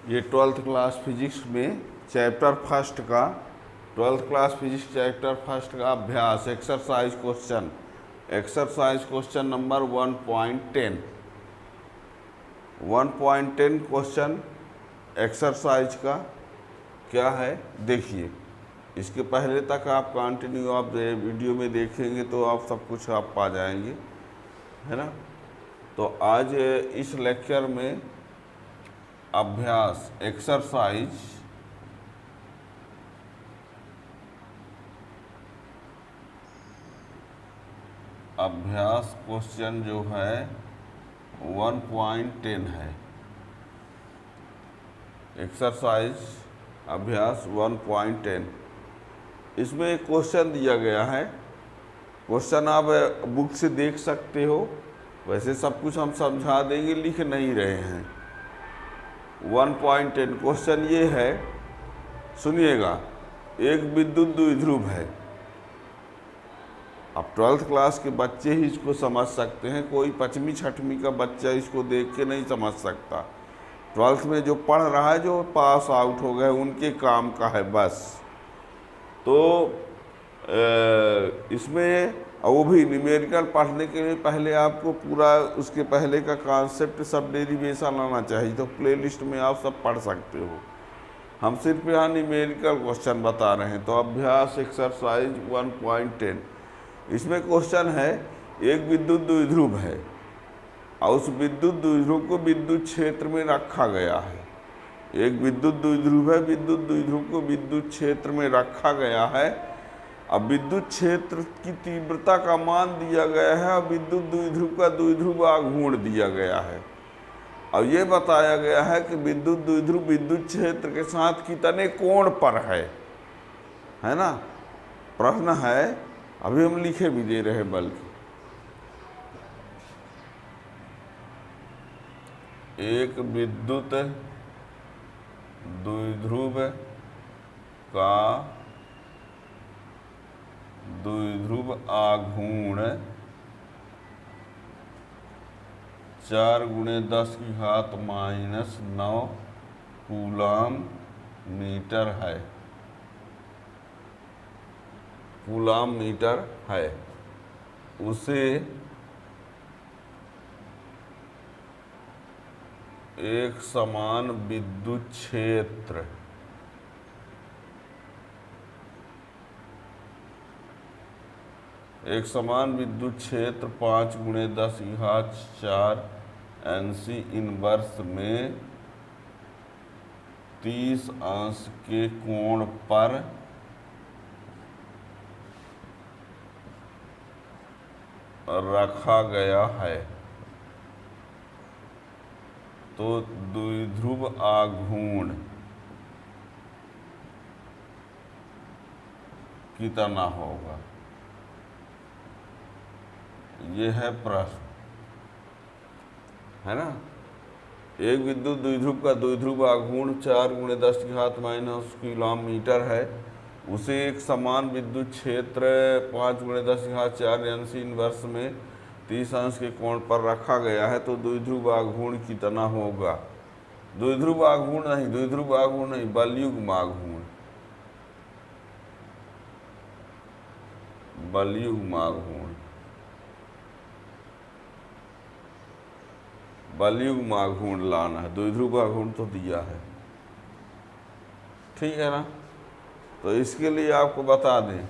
ये twelfth class physics में chapter first का अभ्यास exercise question number 1.10 question exercise का क्या है देखिए। इसके पहले तक आप कंटिन्यू आप वीडियो में देखेंगे तो आप सब कुछ आप पा जाएंगे, है ना। तो आज इस लेक्चर में अभ्यास क्वेश्चन जो है 1.10 है। एक्सरसाइज अभ्यास 1.10। इसमें एक क्वेश्चन दिया गया है। क्वेश्चन आप बुक से देख सकते हो, वैसे सब कुछ हम समझा देंगे, लिख नहीं रहे हैं। 1.10 क्वेश्चन ये है, सुनिएगा। एक विद्युत द्विध्रुव है। अब ट्वेल्थ क्लास के बच्चे ही इसको समझ सकते हैं, कोई पाँचवीं छठवीं का बच्चा इसको देख के नहीं समझ सकता। ट्वेल्थ में जो पढ़ रहा है, जो पास आउट हो गए, उनके काम का है बस। तो इसमें वो भी न्यूमेरिकल पढ़ने के लिए पहले आपको पूरा उसके पहले का कॉन्सेप्ट सब डेरिवेशन आना चाहिए। तो प्लेलिस्ट में आप सब पढ़ सकते हो। हम सिर्फ यहाँ न्यूमेरिकल क्वेश्चन बता रहे हैं। तो अभ्यास एक्सरसाइज 1.10। इसमें क्वेश्चन है, एक विद्युत द्विध्रुव है और उस विद्युत द्विध्रुव को विद्युत क्षेत्र में रखा गया है। एक विद्युत द्विध्रुव है, विद्युत द्विध्रुव को विद्युत क्षेत्र में रखा गया है। अब विद्युत क्षेत्र की तीव्रता का मान दिया गया है और विद्युत द्विध्रुव का द्विध्रुव आघूर्ण दिया गया है। और ये बताया गया है कि विद्युत द्विध्रुव विद्युत क्षेत्र के साथ कितने कोण पर है ना। प्रश्न है, अभी हम लिखे भी दे रहे हैं, बल्कि एक विद्युत द्विध्रुव का द्विध्रुव आघूर्ण 4 × 10⁻⁹ कूलम मीटर है। कूलम मीटर है। उसे एक समान विद्युत क्षेत्र एक समान विद्युत क्षेत्र 5 × 10⁴ NC इनवर्स में 30 अंश के कोण पर रखा गया है। तो द्विध्रुव आघूर्ण कितना होगा, ये है प्रश्न, है ना। एक विद्युत द्विध्रुव का द्विध्रुव आघूर्ण 4 × 10⁻⁻ कूलम मीटर है। उसे एक समान विद्युत क्षेत्र 5 × 10⁴ NC इनवर्स में 30 अंश के कोण पर रखा गया है। तो द्विध्रुव आघूर्ण कितना होगा। द्विध्रुव आघूर्ण नहीं, बलयुग्म आघूर्ण। बलयुग्म आघूर्ण लाना है। द्विध्रुव आघूर्ण तो दिया है, ठीक है ना। तो इसके लिए आपको बता दें,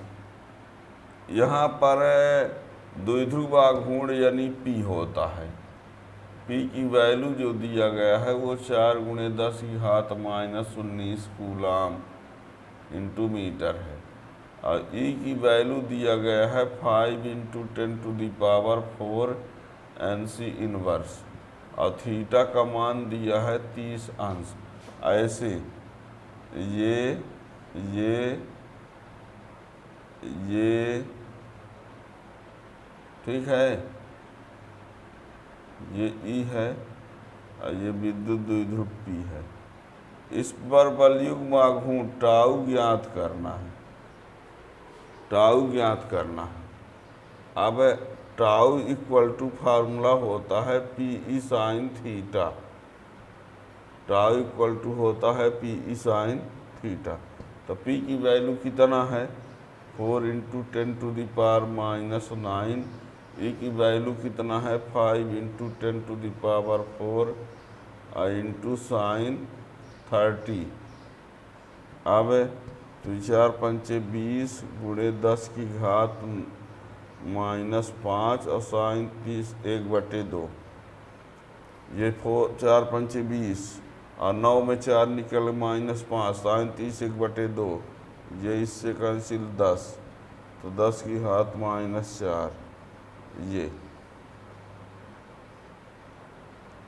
यहाँ पर द्विध्रुव आघूर्ण यानी P होता है। P की वैल्यू जो दिया गया है वो 4 × 10⁻⁻19 कूलम इंटू मीटर है। और E की वैल्यू दिया गया है 5 × 10⁴ NC इनवर्स। और थीटा का मान दिया है 30 अंश। ऐसे ये ठीक है, ये E है और ये विद्युत द्विध्रुव P है। इस पर बलयुग्म आघूर्ण टाउ ज्ञात करना है। अब टाउ इक्वल टू फार्मूला होता है PE sin theta. Tau equal to होता है पी ई साइन थीटा। तो पी की वैल्यू कितना है 4 × 10⁻⁻⁹। ई की वैल्यू कितना है 5 × 10⁴ इंटू साइन 30। अब तो 4 × 5 = 20 × 10⁻⁻5 और साइन 30 1/2। ये 4 × 5 = 20 और 9 में 4 निकल -5 साइन 30 1/2। ये इससे कैंसिल 10, तो 10⁻⁻4 ये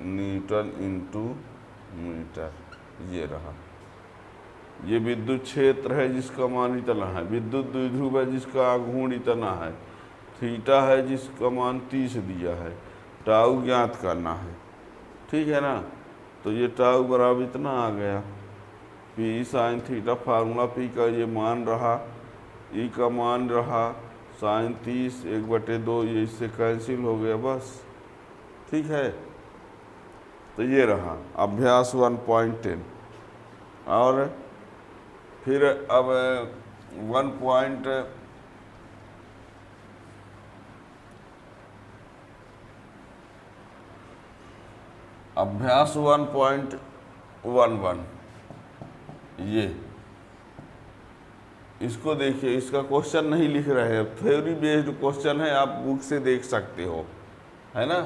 न्यूटन इंटू मीटर। ये रहा। ये विद्युत क्षेत्र है जिसका मान इतना है, विद्युत द्विध्रुव है जिसका आघूर्ण इतना है, थीटा है जिसका मान 30 दिया है, टाउ ज्ञात करना है। ठीक है ना। तो ये टाउ बराबर इतना आ गया P sine theta. Formula P का ये मान रहा, ई का मान रहा साइन 30 1/2। ये इससे कैंसिल हो गया बस। ठीक है। तो ये रहा अभ्यास 1.10। और फिर अब 1. अभ्यास 1.11। ये इसको देखिए, इसका क्वेश्चन नहीं लिख रहे हैं, थ्योरी बेस्ड क्वेश्चन है, आप बुक से देख सकते हो, है ना।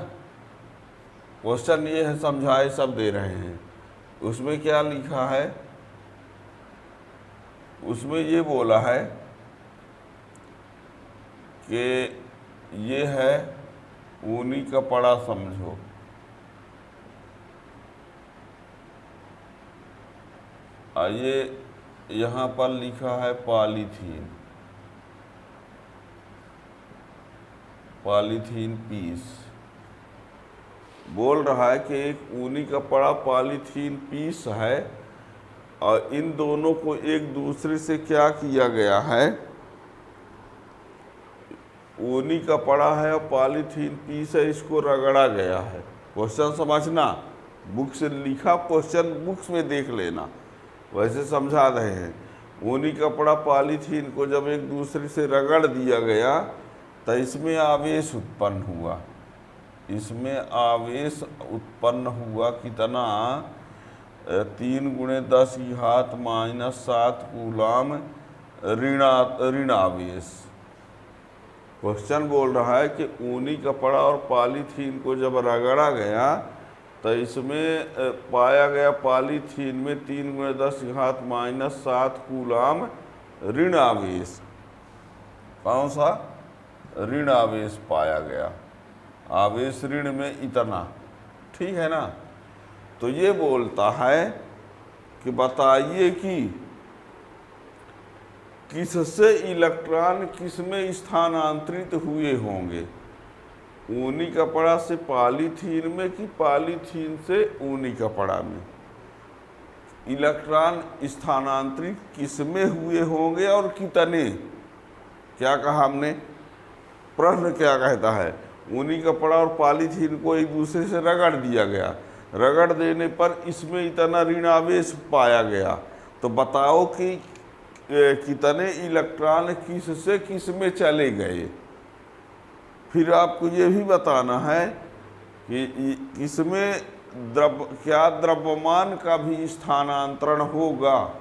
क्वेश्चन ये है, समझाए सब दे रहे हैं। उसमें क्या लिखा है, उसमें ये बोला है कि ये है ऊनी कपड़ा समझो। ये यहाँ पर लिखा है पॉलीथीन, पॉलीथीन पीस। बोल रहा है कि एक ऊनी कपड़ा पॉलीथीन पीस है और इन दोनों को एक दूसरे से क्या किया गया है, ऊनी कपड़ा है और पॉलीथीन पीस है, इसको रगड़ा गया है। क्वेश्चन समझना, बुक से लिखा क्वेश्चन बुक्स में देख लेना, वैसे समझा रहे हैं। ऊनी कपड़ा पॉलीथीन को जब एक दूसरे से रगड़ दिया गया तो इसमें आवेश उत्पन्न हुआ। इसमें आवेश उत्पन्न हुआ कितना 3 × 10⁻⁻7 कूलम ऋण आवेश। क्वेश्चन बोल रहा है कि ऊनी कपड़ा और पॉलीथीन को जब रगड़ा गया तो इसमें पाया गया पॉलीथीन में 3 × 10⁻⁻7 कूलम ऋण आवेश। कौन सा ऋण आवेश पाया गया, आवेश ऋण में इतना। ठीक है ना। तो ये बोलता है कि बताइए कि किससे इलेक्ट्रॉन किसमें स्थानांतरित हुए होंगे, ऊनी कपड़ा से पॉलीथीन में कि पॉलीथीन से ऊनी कपड़ा में। इलेक्ट्रॉन स्थानांतरित किसमें हुए होंगे और कितने। क्या कहा हमने, प्रश्न क्या कहता है, ऊनी कपड़ा और पॉलीथीन को एक दूसरे से रगड़ दिया गया, रगड़ देने पर इसमें इतना ऋण आवेश पाया गया। तो बताओ कि कितने इलेक्ट्रॉन किस से किस में चले गए। फिर आपको ये भी बताना है कि इसमें क्या द्रव्यमान का भी स्थानांतरण होगा।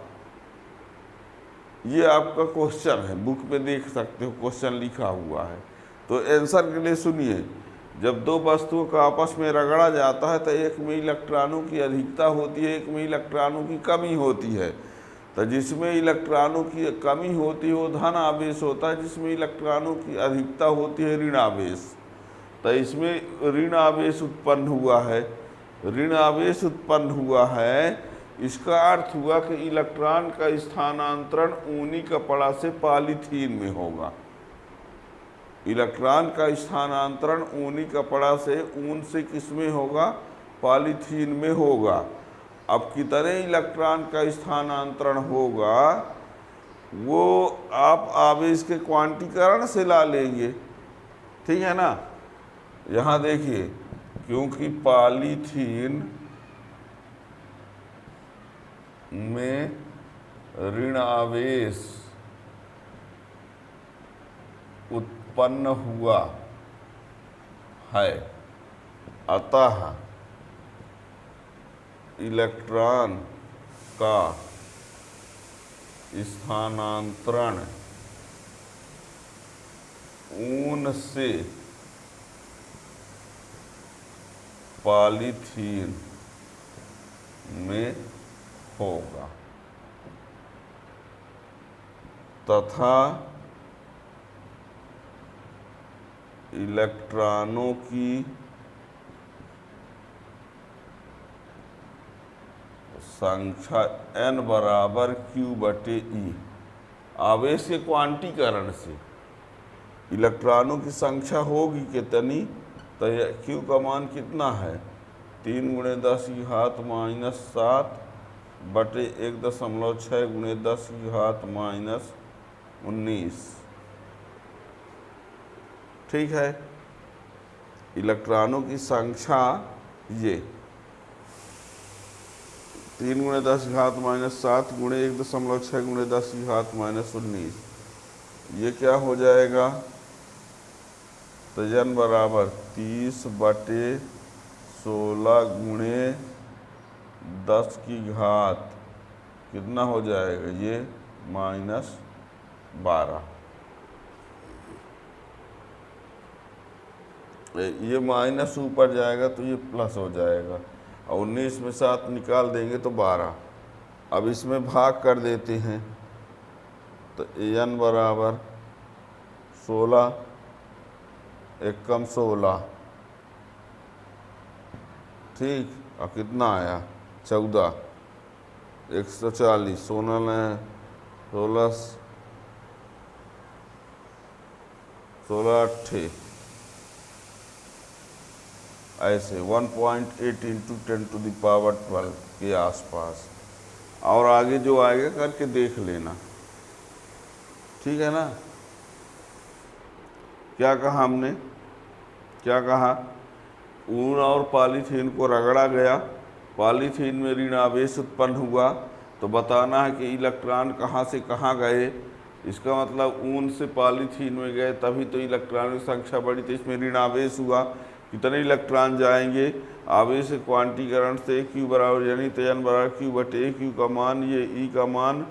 ये आपका क्वेश्चन है, बुक में देख सकते हो, क्वेश्चन लिखा हुआ है। तो आंसर के लिए सुनिए, जब दो वस्तुओं का आपस में रगड़ा जाता है तो एक में इलेक्ट्रॉनों की अधिकता होती है, एक में इलेक्ट्रॉनों की कमी होती है। तो जिसमें इलेक्ट्रॉनों की कमी होती है वो धन आवेश होता है, जिसमें इलेक्ट्रॉनों की अधिकता होती है ऋण आवेश। तो इसमें ऋण आवेश उत्पन्न हुआ है, ऋण आवेश उत्पन्न हुआ है। इसका अर्थ हुआ कि इलेक्ट्रॉन का स्थानांतरण ऊनी कपड़ा से पॉलीथीन में होगा। इलेक्ट्रॉन का स्थानांतरण ऊनी कपड़ा से ऊन से किस में होगा, पॉलीथीन में होगा। अब कितने इलेक्ट्रॉन का स्थानांतरण होगा वो आप आवेश के क्वांटीकरण से ला लेंगे। ठीक है ना। यहाँ देखिए, क्योंकि पॉलीथीन में ऋण आवेश उत्पन्न हुआ है, अतः इलेक्ट्रॉन का स्थानांतरण ऊन से पॉलीथीन में होगा तथा इलेक्ट्रॉनों की संख्या n बराबर Q/E। आवेश के क्वांटीकरण से इलेक्ट्रॉनों की संख्या होगी कितनी, तो Q का मान कितना है 3 × 10⁻⁻7 बटे 1.6 × 10⁻⁻19। ठीक है, इलेक्ट्रॉनों की संख्या ये 3 × 10⁻⁻7 × 1.6 × 10⁻⁻19। ये क्या हो जाएगा, तो n बराबर 30 बटे 16 × 10 की घात कितना हो जाएगा, ये -12। ये माइनस ऊपर जाएगा तो ये प्लस हो जाएगा, और 19 में 7 निकाल देंगे तो 12। अब इसमें भाग कर देते हैं तो n बराबर 16 एकम 16, ठीक, और कितना आया 14, 140, 16 8 ऐसे 1.8 × 10⁻12 के आसपास। और आगे जो आएगा करके देख लेना, ठीक है ना। क्या कहा हमने, क्या कहा, ऊन और पॉलीथीन को रगड़ा गया, पॉलीथीन में ऋण आवेश उत्पन्न हुआ, तो बताना है कि इलेक्ट्रॉन कहाँ से कहाँ गए। इसका मतलब ऊन से पॉलीथीन में गए तभी तो इलेक्ट्रॉन की संख्या बढ़ी, तो इसमें ऋण आवेश हुआ। कितने इलेक्ट्रॉन जाएंगे, आवेश के क्वांटीकरण से Q बराबर यानी तो n बराबर Q/E। Q का मान ये, E का मान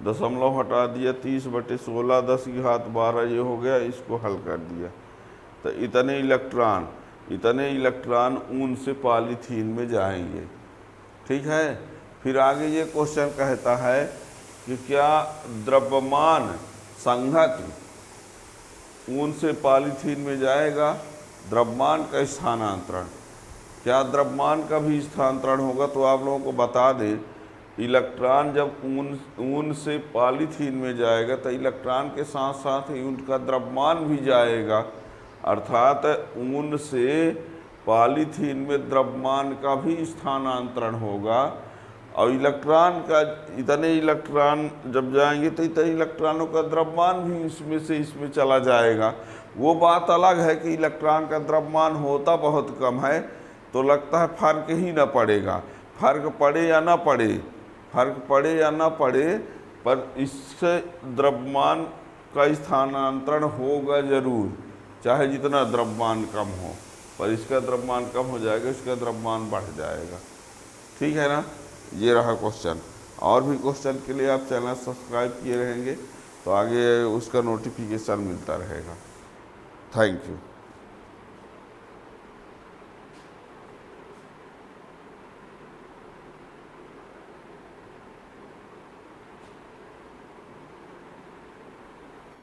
दशमलव हटा दिया, 30 बटे 16 10 की घात 12 ये हो गया। इसको हल कर दिया तो इतने इलेक्ट्रॉन ऊन से पॉलीथीन में जाएंगे, ठीक है। फिर आगे ये क्वेश्चन कहता है कि क्या द्रव्यमान संघट्ट ऊन से पॉलीथीन में जाएगा, द्रव्यमान का स्थानांतरण, क्या द्रव्यमान का भी स्थानांतरण होगा। तो आप लोगों को बता दें, इलेक्ट्रॉन जब ऊन से पॉलीथीन में जाएगा तो इलेक्ट्रॉन के साथ साथ ही उनका द्रव्यमान भी जाएगा, अर्थात ऊन से पॉलीथीन में द्रव्यमान का भी स्थानांतरण होगा। और इलेक्ट्रॉन का, इतने इलेक्ट्रॉन जब जाएंगे तो इतने इलेक्ट्रॉनों का द्रव्यमान भी इसमें से इसमें चला जाएगा। वो बात अलग है कि इलेक्ट्रॉन का द्रव्यमान होता बहुत कम है, तो लगता है फर्क ही ना पड़ेगा। फर्क पड़े या ना पड़े, फर्क पड़े या ना पड़े, पर इससे द्रव्यमान का स्थानांतरण होगा जरूर, चाहे जितना द्रव्यमान कम हो, पर इसका द्रव्यमान कम हो जाएगा, इसका द्रव्यमान बढ़ जाएगा, ठीक है ना। ये रहा क्वेश्चन। और भी क्वेश्चन के लिए आप चैनल सब्सक्राइब किए रहेंगे तो आगे उसका नोटिफिकेशन मिलता रहेगा। Thank you.